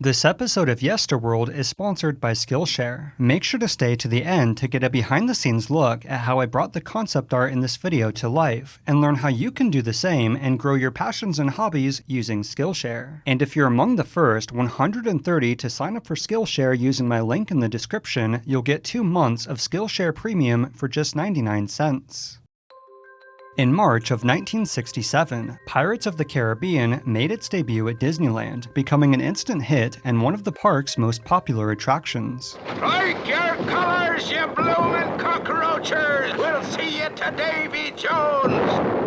This episode of Yesterworld is sponsored by Skillshare. Make sure to stay to the end to get a behind-the-scenes look at how I brought the concept art in this video to life, and learn how you can do the same and grow your passions and hobbies using Skillshare. And if you're among the first 130 to sign up for Skillshare using my link in the description, you'll get 2 months of Skillshare Premium for just 99 cents. In March of 1967, Pirates of the Caribbean made its debut at Disneyland, becoming an instant hit and one of the park's most popular attractions. Strike your colors, you bloomin' cockroaches! We'll see you to Davy Jones!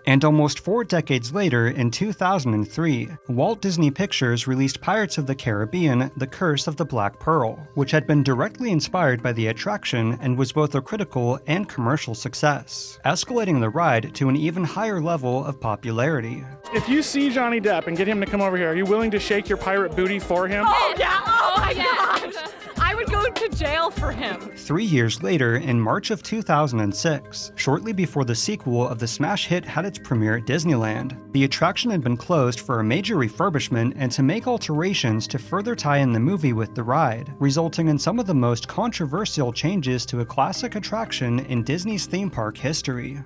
And almost 4 decades later, in 2003, Walt Disney Pictures released Pirates of the Caribbean: The Curse of the Black Pearl, which had been directly inspired by the attraction and was both a critical and commercial success, escalating the ride to an even higher level of popularity. If you see Johnny Depp and get him to come over here, are you willing to shake your pirate booty for him? Oh yeah! Oh my gosh! I would go to jail for him. 3 years later, in March of 2006, shortly before the sequel of the smash hit had its premiere at Disneyland, the attraction had been closed for a major refurbishment and to make alterations to further tie in the movie with the ride, resulting in some of the most controversial changes to a classic attraction in Disney's theme park history.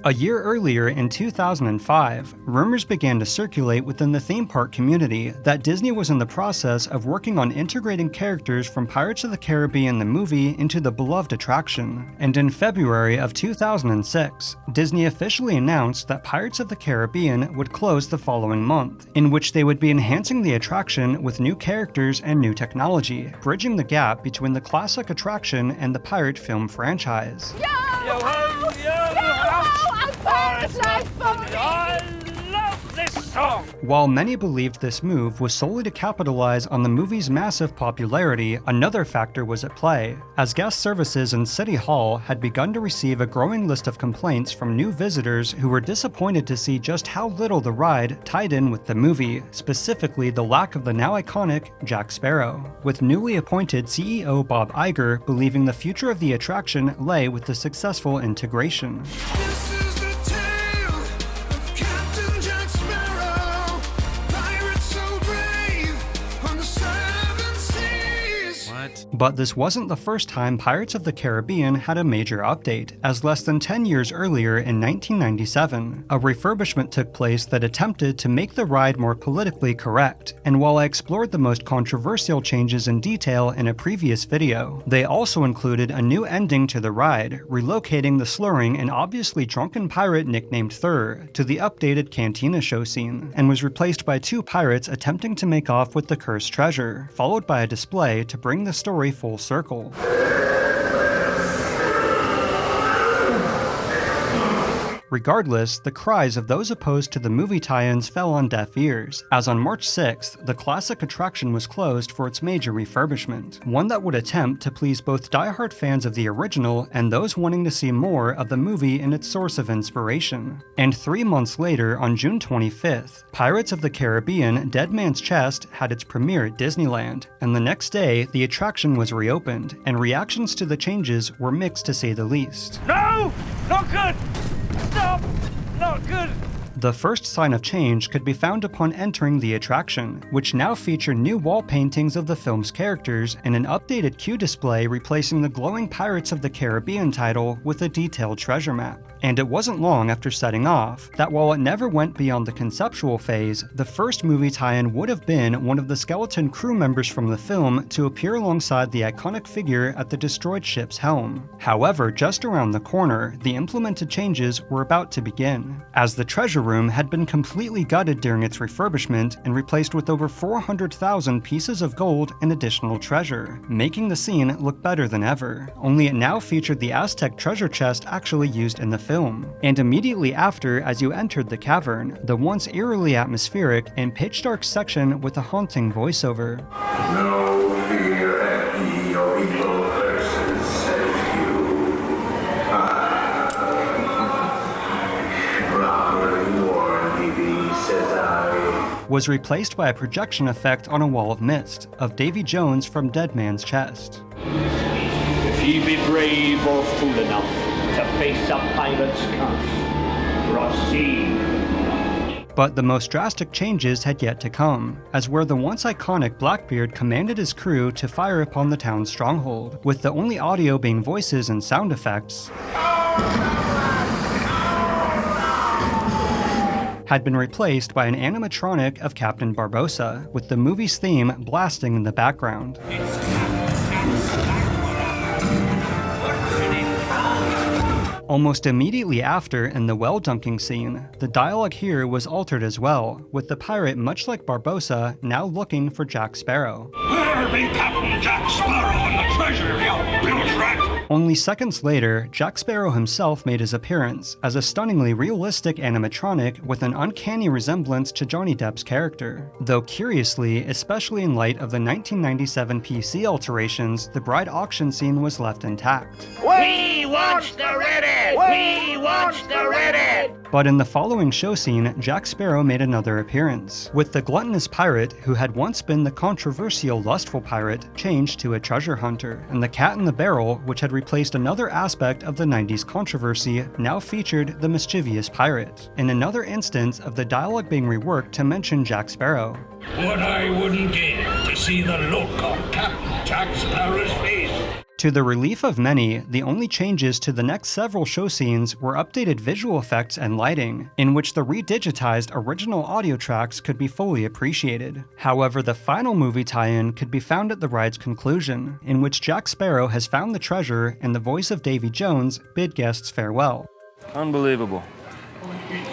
A year earlier, in 2005, rumors began to circulate within the theme park community that Disney was in the process of working on integrating characters from Pirates of the Caribbean the movie into the beloved attraction. And in February of 2006, Disney officially announced that Pirates of the Caribbean would close the following month, in which they would be enhancing the attraction with new characters and new technology, bridging the gap between the classic attraction and the pirate film franchise. While many believed this move was solely to capitalize on the movie's massive popularity, another factor was at play, as guest services in City Hall had begun to receive a growing list of complaints from new visitors who were disappointed to see just how little the ride tied in with the movie, specifically the lack of the now iconic Jack Sparrow, with newly appointed CEO Bob Iger believing the future of the attraction lay with the successful integration. But this wasn't the first time Pirates of the Caribbean had a major update, as less than 10 years earlier in 1997, a refurbishment took place that attempted to make the ride more politically correct, and while I explored the most controversial changes in detail in a previous video, they also included a new ending to the ride, relocating the slurring and obviously drunken pirate nicknamed Thur to the updated Cantina show scene, and was replaced by 2 pirates attempting to make off with the cursed treasure, followed by a display to bring the story full circle. Regardless, the cries of those opposed to the movie tie-ins fell on deaf ears, as on March 6th, the classic attraction was closed for its major refurbishment, one that would attempt to please both die-hard fans of the original and those wanting to see more of the movie in its source of inspiration. And 3 months later, on June 25th, Pirates of the Caribbean: Dead Man's Chest had its premiere at Disneyland, and the next day, the attraction was reopened, and reactions to the changes were mixed to say the least. No! Not good! Stop! Not good! The first sign of change could be found upon entering the attraction, which now featured new wall paintings of the film's characters and an updated queue display replacing the glowing Pirates of the Caribbean title with a detailed treasure map. And it wasn't long after setting off that while it never went beyond the conceptual phase, the first movie tie-in would have been one of the skeleton crew members from the film to appear alongside the iconic figure at the destroyed ship's helm. However, just around the corner, the implemented changes were about to begin, as the treasure room had been completely gutted during its refurbishment and replaced with over 400,000 pieces of gold and additional treasure, making the scene look better than ever, only it now featured the Aztec treasure chest actually used in the film. And immediately after, as you entered the cavern, the once eerily atmospheric and pitch-dark section with a haunting voiceover. No fear at me or evil verses, says you. Robbery warned thee, says I. Was replaced by a projection effect on a wall of mist of Davy Jones from Dead Man's Chest. If ye be brave or fool enough, to face a pirate's curse. Proceed. But the most drastic changes had yet to come, as where the once iconic Blackbeard commanded his crew to fire upon the town's stronghold, with the only audio being voices and sound effects, had been replaced by an animatronic of Captain Barbossa, with the movie's theme blasting in the background. Almost immediately after, in the well dunking scene, the dialogue here was altered as well, with the pirate, much like Barbossa, now looking for Jack Sparrow. Where be Captain Jack Sparrow and the treasure, you bilge rat? Only seconds later, Jack Sparrow himself made his appearance, as a stunningly realistic animatronic with an uncanny resemblance to Johnny Depp's character. Though curiously, especially in light of the 1997 PC alterations, the bride auction scene was left intact. We want the Reddit! We want the Reddit! But in the following show scene, Jack Sparrow made another appearance, with the gluttonous pirate, who had once been the controversial lustful pirate, changed to a treasure hunter, and the cat in the barrel, which had replaced another aspect of the 90s controversy, now featured the mischievous pirate, in another instance of the dialogue being reworked to mention Jack Sparrow. What I wouldn't give to see the look on Captain Jack Sparrow's face. To the relief of many, the only changes to the next several show scenes were updated visual effects and lighting, in which the redigitized original audio tracks could be fully appreciated. However, the final movie tie-in could be found at the ride's conclusion, in which Jack Sparrow has found the treasure and the voice of Davy Jones bid guests farewell. Unbelievable.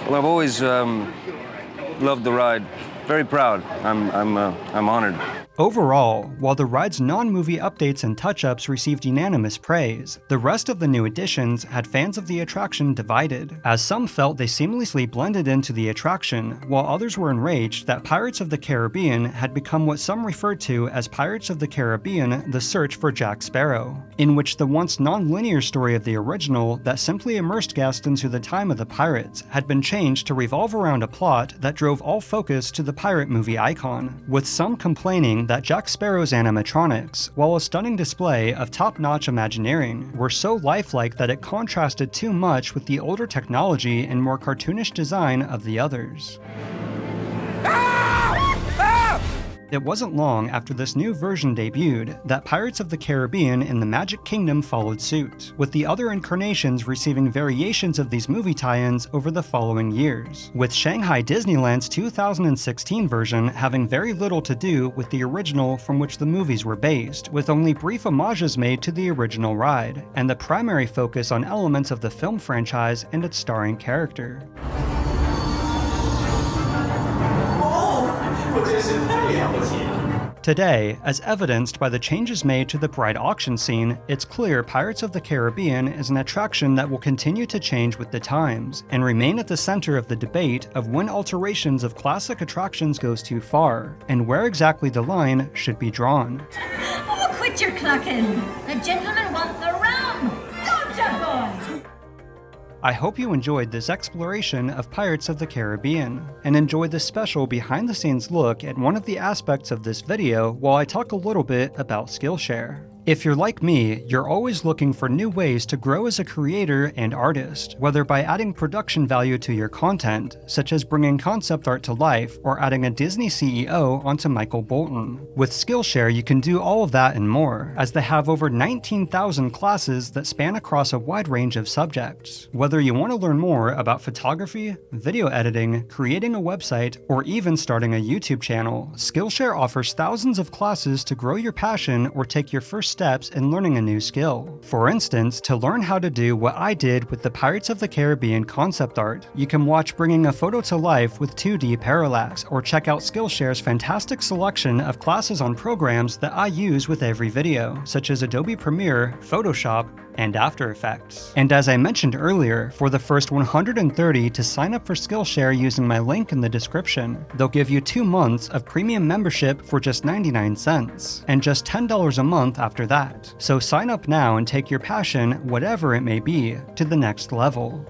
Well, I've always loved the ride. Very proud. I'm honored. Overall, while the ride's non-movie updates and touch-ups received unanimous praise, the rest of the new additions had fans of the attraction divided, as some felt they seamlessly blended into the attraction, while others were enraged that Pirates of the Caribbean had become what some referred to as Pirates of the Caribbean: The Search for Jack Sparrow, in which the once non-linear story of the original that simply immersed guests into the time of the pirates had been changed to revolve around a plot that drove all focus to the pirate movie icon, with some complaining that Jack Sparrow's animatronics, while a stunning display of top-notch Imagineering, were so lifelike that it contrasted too much with the older technology and more cartoonish design of the others. It wasn't long after this new version debuted that Pirates of the Caribbean in the Magic Kingdom followed suit, with the other incarnations receiving variations of these movie tie-ins over the following years, with Shanghai Disneyland's 2016 version having very little to do with the original from which the movies were based, with only brief homages made to the original ride, and the primary focus on elements of the film franchise and its starring character. Today, as evidenced by the changes made to the bride auction scene, it's clear Pirates of the Caribbean is an attraction that will continue to change with the times, and remain at the center of the debate of when alterations of classic attractions goes too far, and where exactly the line should be drawn. Oh, quit your clucking! The gentlemen want the rum! Don't you, boys? I hope you enjoyed this exploration of Pirates of the Caribbean, and enjoyed this special behind-the-scenes look at one of the aspects of this video while I talk a little bit about Skillshare. If you're like me, you're always looking for new ways to grow as a creator and artist, whether by adding production value to your content, such as bringing concept art to life or adding a Disney CEO onto Michael Bolton. With Skillshare, you can do all of that and more, as they have over 19,000 classes that span across a wide range of subjects. Whether you want to learn more about photography, video editing, creating a website, or even starting a YouTube channel, Skillshare offers thousands of classes to grow your passion or take your first steps in learning a new skill. For instance, to learn how to do what I did with the Pirates of the Caribbean concept art, you can watch Bringing a Photo to Life with 2D Parallax, or check out Skillshare's fantastic selection of classes on programs that I use with every video, such as Adobe Premiere, Photoshop, and After Effects. And as I mentioned earlier, for the first 130 to sign up for Skillshare using my link in the description, they'll give you 2 months of premium membership for just 99 cents, and just $10 a month after that. So sign up now and take your passion, whatever it may be, to the next level.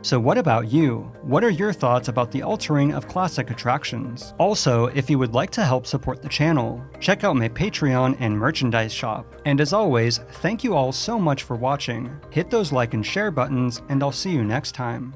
So what about you? What are your thoughts about the altering of classic attractions? Also, if you would like to help support the channel, check out my Patreon and merchandise shop. And as always, thank you all so much for watching. Hit those like and share buttons, and I'll see you next time.